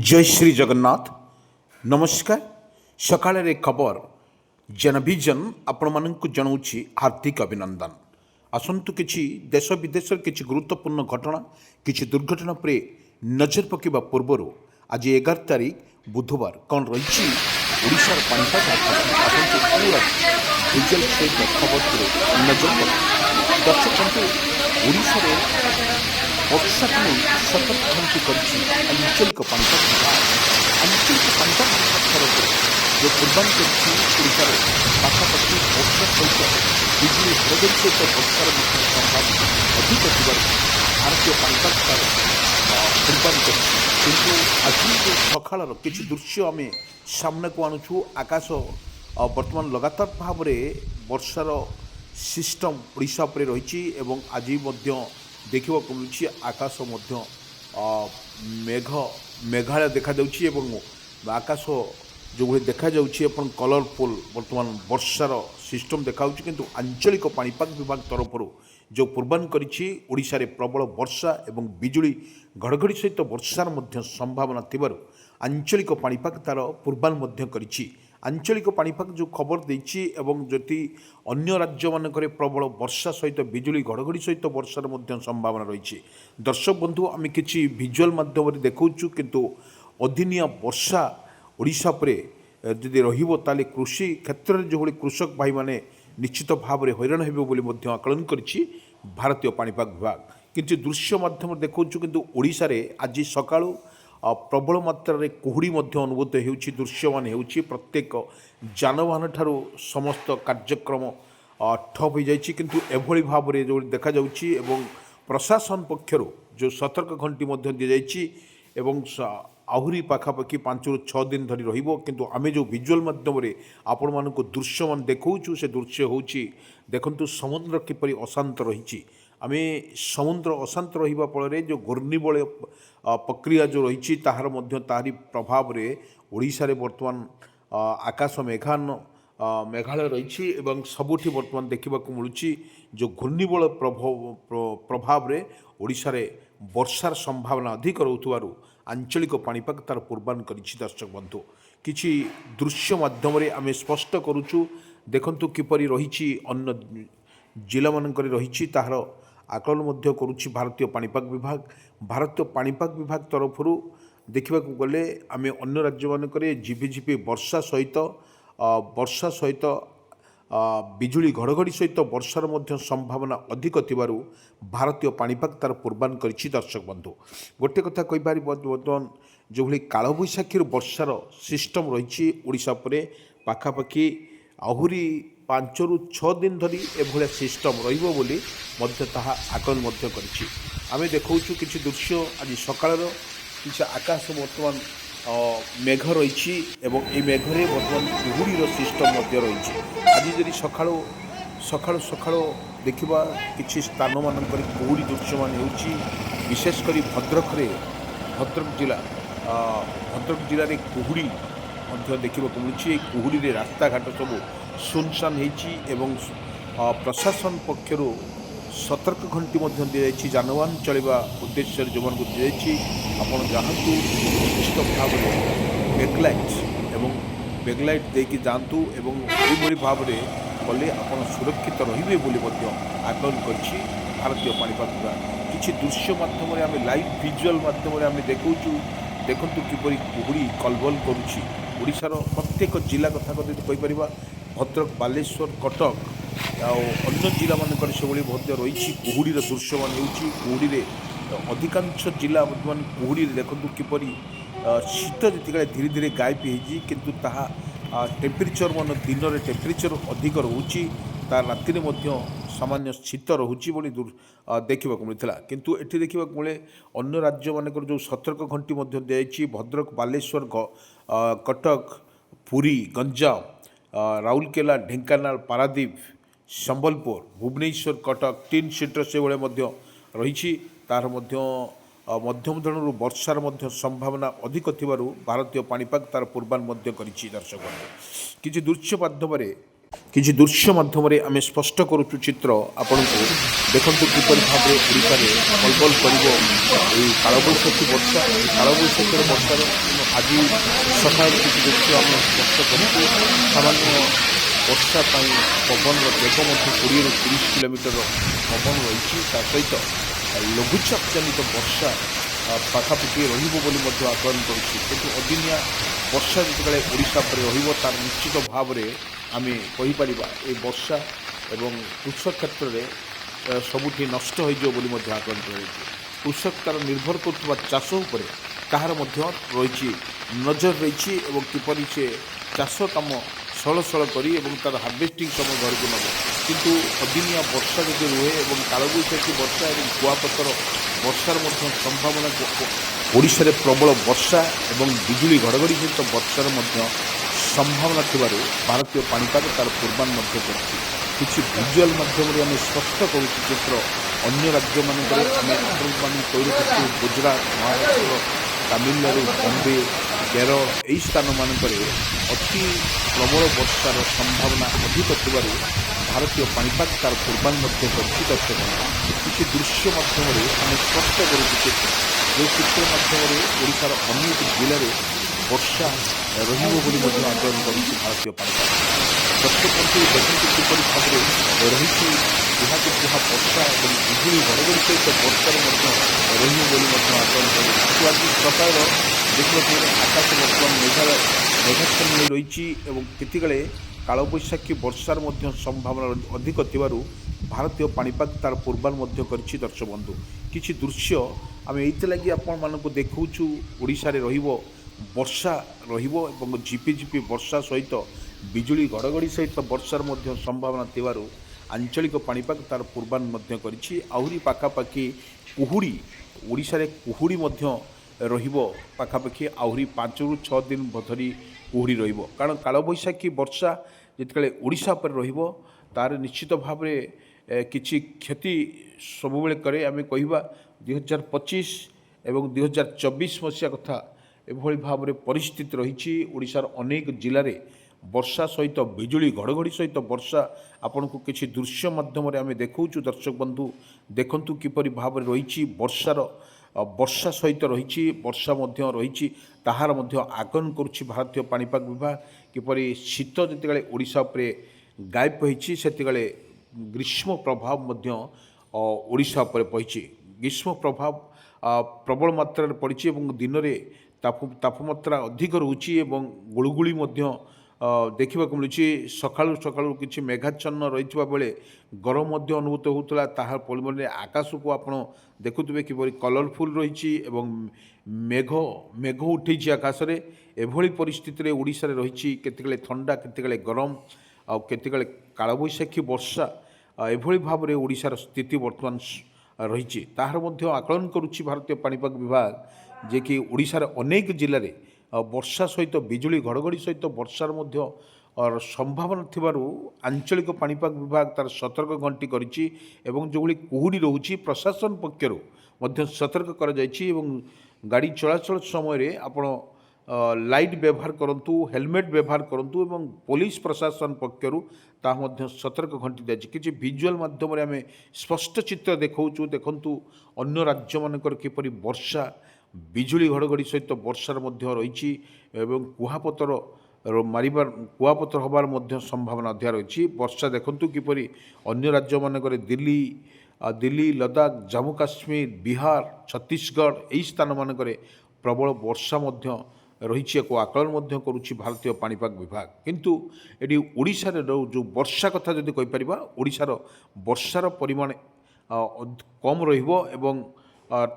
जय श्री जगन्नाथ नमस्कार सकाळे खबर जनभिजन आपण मानक जनाऊँगी हार्दिक अभिनंदन आसतु किछि देश विदेश किछि गुरुत्वपूर्ण घटना किछि दुर्घटना पर नजर पकड़ा पूर्व आज 11 तारिख बुधवार कौन रही ओडिशार पाणीपाग आसतु पूरा डिटेल सहित खबर पर नजर पकड़ दर्शक बंधु ओडिशार वर्षा को नहीं सतर्क घंटी करंचलिक पाणीपाग विभाग आंचलिक पाणीपाग विभाग तरफ जो पूर्वान करशार पाखापाखि वर्षा सहित बिजली घड़घड़ी सहित वर्षार संभावना अधिक भारतीय पाणीपाग पूर्वान किंतु आज जो सकाळ किसी दृश्य आम सामना को आणुचु आकाश बर्तमान लगातार भाव में वर्षार सिस्टम ओडिशा पर रही आज देखा मिलूँ आकाश मेघ मेघालय देखा आकाश जो भाई देखा कलरफुल बर्तमान वर्षार सिस्टम देखा किंतु आंचलिक पाणीपाग विभाग तरफ जो पूर्वान करिछी रे प्रबल वर्षा एवं बिजुली घड़घड़ी सहित वर्षार संभावना थिबारु आंचलिक पाणीपाग तार पूर्वान करिछी आंचलिक पाणीपाग जो खबर देछि एवं जति अन्य राज्य मानकरे प्रबल वर्षा सहित बिजुली घड़घड़ी सहित वर्षार संभावना रही दर्शक बंधु आम कि भिजुआल माध्यम देखु किंतु अदिनिया वर्षा ओडिशा परे जदि रहिबो ताले कृषि क्षेत्र में जो भाई कृषक भाई माने निश्चित भाव में हैरान हेबे बोली आकलन करिछि भारतीय पाणीपाग विभाग किंतु दृश्य माध्यम देखु किंतु ओडिशा रे आज सकाळु प्रबल मात्रा कुहुड़ी अनुभूत होउछि दृश्यमान होउछि प्रत्येक जानवाहन ठारू समस्त कार्यक्रम ठप हो जाइछि किंतु एभली भाव में जो देखा जाउछि एवं प्रशासन पक्षर जो सतर्क घंटी दि जाइछि एवं आहुरी पाखापाखि 5 ରୁ 6 दिन धरी रहिबो किंतु आमे जो विजुअल माध्यम आपण मानक दृश्यमान देखौछु से दृश्य होउछि देखंतु समुद्र किपरि अशांत रहिछि आमे समुद्र अशांत रहिबा फल जो घूर्णिबलय प्रक्रिया जो रही ताहार मध्य ताहारी प्रभाव रे ओडिशा रे वर्तमान आकाश मेघालय रही एवं सबुठी वर्तमान देखा मिलूँ जो घूर्णिबलय प्रभाव रे ओडिशा रे वर्षार संभावना अधिक रोथुवारु आंचलिक पाणीपाग तार पूर्वान करिछि दर्शक बंधु किछि दृश्य माध्यम आम स्पष्ट करुचु देखंतु किपरि रही अन्य जिला मानकरे रही ताहार आकलन मध्य करुछि भारतीय पाणीपाग विभाग तरफ देखा गले आम अन्य राज्य मानकरे झिपिझिपि वर्षा सहित बिजुली घड़घड़ी सहित वर्षार संभावना अधिक थिबारु भारतीय पाणीपाग तार पूर्वान करिछि दर्शक बंधु गोटे कथा कहि पारि बर्तमान जो भाई कालबैशाखी वर्षार सिस्टम रही ओडिशा परे पाखापाखि आहुरी 5 ରୁ 6 दिन धरी एभलिया सिस्टम रहिबो बोली ताहा आकलन करिछि आमे देखौछु किछि दृश्य आज सकाळर किछि आकाश बर्तमान मेघ रही एवं ए मेघरे बर्तमान कुहुड़ीर सिस्टम रही आज जदि सकाळु सकाळु सकाळु देखिबा किछि स्थान मानकर कुहुड़ी दृश्यमान होउछि विशेषकर भद्रक जिले में कुहुड़ी देखा मिलूँ कुहुड़ी रास्ता घाट सब सुनसान एवं प्रशासन पक्षर सतर्क घंटी दि जाइछि जानवाहन चलवा उद्देश्य जो मान दी आपड़ जातु निश्चित भाव में बैकलाइट देकी जातु एवं यही भाव में कले आप सुरक्षित रे बोली आकलन कर भारतीय पाणीपाग विभाग किसी दृश्य माध्यम आम लाइव विजुअल माध्यम आम देखु किपरि कुहुड़ी कलबल करुछि ओडिशार प्रत्येक जिला कथा कहीपर भद्रक बालेश्वर कटक अन्य जिला मानक से बहुत रही कुहुड़ीर दृश्यमान होहुड़ी अधिकांश जिला बर्तमान कुहुड़ी देखु किपरि शीत जी धीरे धीरे गायब होती किंतु ताहा टेम्परेचर मान दिन में टेम्परेचर अधिक रोचे तार राति सामान्य शीत रोचे देखा मिलता किंतु एटी देखा मिले अन्य राज्य मानक जो सतर्क घंटी दी भद्रक बालेश्वर कटक पुरी गंजाम राउरकेला ढेंकानाल पारादीप संबलपुर भुवनेश्वर कटक 3 सीटर से रही तार मध्यम धरणु वर्षार संभावना अधिक थिबारु भारतीय पाणीपाग तार पूर्वान करिछि दर्शक किछि दृश्य माध्यम କିଛି ଦୃଶ୍ୟ ମାଧ୍ୟମରେ ଆମେ ସ୍ପଷ୍ଟ କରୁଛୁ ଚିତ୍ର ଆପଣଙ୍କୁ। ଦେଖନ୍ତୁ କିପରି ଭାବରେ ଓଡ଼ିଶାରେ କଲବଲ କରିବ ଏହି କାଳବୈଶାଖୀ ବର୍ଷା। ଏହି କାଳବୈଶାଖୀର ବର୍ଷାର ଆଜି ସକାଳର କିଛି ଦୃଶ୍ୟ ଆମେ ସ୍ପଷ୍ଟ କରୁଛୁ। ସାମାନ୍ୟ ବର୍ଷା ପାଇଁ ପବନର ବେଗ ମଧ୍ୟ 20ରୁ 30 କିଲୋମିଟର ପବନ ରହିଛି। ତା ସହିତ ଲଘୁଚାପ ଜନିତ ବର୍ଷା ପାଖାପାଖି ରହିବ ବୋଲି ମଧ୍ୟ ଆକଳନ କରୁଛି। କିନ୍ତୁ ଅଦିନିଆ ବର୍ଷା ଯେତେବେଳେ ଓଡ଼ିଶା ଉପରେ ରହିବ ତାର ନିଶ୍ଚିତ ଭାବରେ ଆମେ କହିପାରିବା ଏ ବର୍ଷା ଏବଂ କୃଷକ କ୍ଷେତ୍ରରେ ସବୁଠି ନଷ୍ଟ ହୋଇଯିବ ବୋଲି ମଧ୍ୟ ଆକଳନ କରାଯାଇଛି। କୃଷକ ତାର ନିର୍ଭର କରୁଥିବା ଚାଷ ଉପରେ ତାହାର ମଧ୍ୟ ରହିଛି ନଜର ରହିଛି ଏବଂ କିପରି ସେ ଚାଷ କାମ ସଳ କରି ଏବଂ ତାର ହାର୍ଭେଷ୍ଟିଂ ସମୟ ଘରକୁ ନେବ। କିନ୍ତୁ ଅଦିନିଆ ବର୍ଷା ଯଦି ରୁହେ ଏବଂ କାଳବୈଶାଖୀ ବର୍ଷା ଏବଂ କୁଆପଥର ବର୍ଷାର ମଧ୍ୟ ସମ୍ଭାବନା ଓଡ଼ିଶାରେ ପ୍ରବଳ ବର୍ଷା ଏବଂ ବିଜୁଳି ଘଡ଼ଘଡ଼ି ସହିତ ବର୍ଷାର ମଧ୍ୟ ସମ୍ଭାବନା ଥିବାରୁ ଭାରତୀୟ ପାଣିପାଗ ତାର ପୂର୍ବାନ ମଧ୍ୟ କରିଛି। କିଛି ଭିଜୁଆଲ୍ ମାଧ୍ୟମରେ ଆମେ ସ୍ପଷ୍ଟ କରୁଛୁ ଚିତ୍ର। ଅନ୍ୟ ରାଜ୍ୟମାନଙ୍କରେ ଆମେ ଆପଣମାନଙ୍କୁ କହି ରଖୁଛୁ ଗୁଜରାଟ, ମହାରାଷ୍ଟ୍ର, ତାମିଲନାଡୁ, ବମ୍ବେ, କେରଳ ଏହି ସ୍ଥାନମାନଙ୍କରେ ଅତି ପ୍ରବଳ ବର୍ଷାର ସମ୍ଭାବନା ଅଧିକ ଥିବାରୁ ଭାରତୀୟ ପାଣିପାଗ ତାର ପୂର୍ବାନ ମଧ୍ୟ କରିଛି। ଦର୍ଶକ କିଛି ଦୃଶ୍ୟ ମାଧ୍ୟମରେ ଆମେ ସ୍ପଷ୍ଟ କରୁଛୁ ଚିତ୍ର, ଯେଉଁ ଚିତ୍ର ମାଧ୍ୟମରେ ଓଡ଼ିଶାର ଅନେକ ଜିଲ୍ଲାରେ ବର୍ଷା ରହିବ ବୋଲି ମଧ୍ୟ ଆକଳନ କରୁଛି ଭାରତୀୟ ପାଣିପାଗ। ଦର୍ଶକଙ୍କୁ ଦେଖନ୍ତୁ କିପରି ଭାବରେ ରହିଛି ଏହାକୁ କୁହା ବର୍ଷା ଏବଂ ବିଜୁଳି ଘଡ଼ଘଡ଼ି ସହିତ ବର୍ଷାରେ ମଧ୍ୟ ରହିବ ବୋଲି ମଧ୍ୟ ଆକଳନ କରୁଛି। କିନ୍ତୁ ଆଜି ସକାଳର ଦେଖିବାକୁ ଗଲେ ଆକାଶ ବର୍ତ୍ତମାନ ମେଘାଚ୍ଛନ୍ନ ହୋଇ ରହିଛି ଏବଂ କେତେବେଳେ କାଳବୈଶାଖୀ ବର୍ଷାର ମଧ୍ୟ ସମ୍ଭାବନା ଅଧିକ ଥିବାରୁ ଭାରତୀୟ ପାଣିପାଗ ତାର ପୂର୍ବାନ ମଧ୍ୟ କରିଛି। ଦର୍ଶକ ବନ୍ଧୁ କିଛି ଦୃଶ୍ୟ ଆମେ ଏଇଥିଲାଗି ଆପଣମାନଙ୍କୁ ଦେଖାଉଛୁ। ଓଡ଼ିଶାରେ ରହିବ ବର୍ଷା ରହିବ ଏବଂ ଝିପିଝିପି ବର୍ଷା ସହିତ ବିଜୁଳି ଘଡ଼ଘଡ଼ି ସହିତ ବର୍ଷାର ମଧ୍ୟ ସମ୍ଭାବନା ଥିବାରୁ ଆଞ୍ଚଳିକ ପାଣିପାଗ ତାର ପୂର୍ବାନ ମଧ୍ୟ କରିଛି। ଆହୁରି ପାଖାପାଖି କୁହୁଡ଼ି ଓଡ଼ିଶାରେ କୁହୁଡ଼ି ମଧ୍ୟ ରହିବ ପାଖାପାଖି ଆହୁରି 5ରୁ 6 ଦିନ ଧରି କୁହୁଡ଼ି ରହିବ। କାରଣ କାଳବୈଶାଖୀ ବର୍ଷା ଯେତେବେଳେ ଓଡ଼ିଶା ଉପରେ ରହିବ ତାର ନିଶ୍ଚିତ ଭାବରେ କିଛି କ୍ଷତି ସବୁବେଳେ କରେ। ଆମେ କହିବା 2025 ଏବଂ 2024 ମସିହା କଥା ଏଭଳି ଭାବରେ ପରିସ୍ଥିତି ରହିଛି। ଓଡ଼ିଶାର ଅନେକ ଜିଲ୍ଲାରେ ବର୍ଷା ସହିତ ବିଜୁଳି ଘଡ଼ଘଡ଼ି ସହିତ ବର୍ଷା ଆପଣଙ୍କୁ କିଛି ଦୃଶ୍ୟ ମାଧ୍ୟମରେ ଆମେ ଦେଖାଉଛୁ। ଦର୍ଶକ ବନ୍ଧୁ ଦେଖନ୍ତୁ କିପରି ଭାବରେ ରହିଛି ବର୍ଷା ସହିତ ରହିଛି ବର୍ଷା ମଧ୍ୟ ରହିଛି ତାହାର ମଧ୍ୟ ଆକଳନ କରୁଛି ଭାରତୀୟ ପାଣିପାଗ ବିଭାଗ। କିପରି ଶୀତ ଯେତେବେଳେ ଓଡ଼ିଶା ଉପରେ ଗାୟବ ହୋଇଛି ସେତେବେଳେ ଗ୍ରୀଷ୍ମ ପ୍ରଭାବ ମଧ୍ୟ ଓଡ଼ିଶା ଉପରେ ପଡ଼ିଛି। ଗ୍ରୀଷ୍ମ ପ୍ରଭାବ ପ୍ରବଳ ମାତ୍ରାରେ ପଡ଼ିଛି ଏବଂ ଦିନରେ ତାପମାତ୍ରା ଅଧିକ ରହୁଛି ଏବଂ ଗୁଳୁଗୁଳି ମଧ୍ୟ ଦେଖିବାକୁ ମିଳୁଛି। ସକାଳୁ କିଛି ମେଘାଚ୍ଛନ୍ନ ରହିଥିବା ବେଳେ ଗରମ ମଧ୍ୟ ଅନୁଭୂତ ହେଉଥିଲା। ତାହା ପରିମାଣରେ ଆକାଶକୁ ଆପଣ ଦେଖୁଥିବେ କିପରି କଲରଫୁଲ୍ ରହିଛି ଏବଂ ମେଘ ଉଠେଇଛି ଆକାଶରେ। ଏଭଳି ପରିସ୍ଥିତିରେ ଓଡ଼ିଶାରେ ରହିଛି କେତେବେଳେ ଥଣ୍ଡା କେତେବେଳେ ଗରମ ଆଉ କେତେବେଳେ କାଳବୈଶାଖୀ ବର୍ଷା ଏଭଳି ଭାବରେ ଓଡ଼ିଶାର ସ୍ଥିତି ବର୍ତ୍ତମାନ ରହିଛି। ତାହାର ମଧ୍ୟ ଆକଳନ କରୁଛି ଭାରତୀୟ ପାଣିପାଗ ବିଭାଗ ଯେ କି ଓଡ଼ିଶାର ଅନେକ ଜିଲ୍ଲାରେ ବର୍ଷା ସହିତ ବିଜୁଳି ଘଡ଼ଘଡ଼ି ସହିତ ବର୍ଷାର ମଧ୍ୟ ସମ୍ଭାବନା ଥିବାରୁ ଆଞ୍ଚଳିକ ପାଣିପାଗ ବିଭାଗ ତାର ସତର୍କ ଘଣ୍ଟି କରିଛି ଏବଂ ଯେଉଁଭଳି କୁହୁଡ଼ି ରହୁଛି ପ୍ରଶାସନ ପକ୍ଷରୁ ମଧ୍ୟ ସତର୍କ କରାଯାଇଛି ଏବଂ ଗାଡ଼ି ଚଳାଚଳ ସମୟରେ ଆପଣ ଲାଇଟ୍ ବ୍ୟବହାର କରନ୍ତୁ, ହେଲମେଟ୍ ବ୍ୟବହାର କରନ୍ତୁ ଏବଂ ପୋଲିସ ପ୍ରଶାସନ ପକ୍ଷରୁ ତାହା ମଧ୍ୟ ସତର୍କ ଘଣ୍ଟି ଦିଆଯାଇଛି। କିଛି ଭିଜୁଆଲ୍ ମାଧ୍ୟମରେ ଆମେ ସ୍ପଷ୍ଟ ଚିତ୍ର ଦେଖାଉଛୁ। ଦେଖନ୍ତୁ ଅନ୍ୟ ରାଜ୍ୟମାନଙ୍କର କିପରି ବର୍ଷା ବିଜୁଳି ଘଡ଼ଘଡ଼ି ସହିତ ବର୍ଷାର ମଧ୍ୟ ରହିଛି ଏବଂ କୁଆପଥର ହେବାର ମଧ୍ୟ ସମ୍ଭାବନା ଅଧିକା ରହିଛି। ବର୍ଷା ଦେଖନ୍ତୁ କିପରି ଅନ୍ୟ ରାଜ୍ୟମାନଙ୍କରେ ଦିଲ୍ଲୀ, ଲଦାଖ, ଜାମ୍ମୁ କାଶ୍ମୀର, ବିହାର, ଛତିଶଗଡ଼ ଏହି ସ୍ଥାନମାନଙ୍କରେ ପ୍ରବଳ ବର୍ଷା ମଧ୍ୟ ରହିଛି। ଏହାକୁ ଆକଳନ ମଧ୍ୟ କରୁଛି ଭାରତୀୟ ପାଣିପାଗ ବିଭାଗ। କିନ୍ତୁ ଏଠି ଓଡ଼ିଶାରେ ଯେଉଁ ବର୍ଷା କଥା ଯଦି କହିପାରିବା ଓଡ଼ିଶାର ବର୍ଷାର ପରିମାଣ କମ୍ ରହିବ ଏବଂ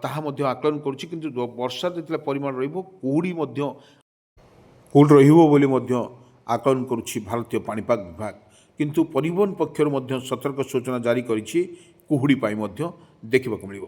ତାହା ମଧ୍ୟ ଆକଳନ କରୁଛି। କିନ୍ତୁ ବର୍ଷା ଯେତେବେଳେ ପରିମାଣ ରହିବ କୁହୁଡ଼ି ରହିବ ବୋଲି ମଧ୍ୟ ଆକଳନ କରୁଛି ଭାରତୀୟ ପାଣିପାଗ ବିଭାଗ। କିନ୍ତୁ ପରିବହନ ପକ୍ଷରୁ ମଧ୍ୟ ସତର୍କ ସୂଚନା ଜାରି କରିଛି କୁହୁଡ଼ି ପାଇଁ ମଧ୍ୟ ଦେଖିବାକୁ ମିଳିବ।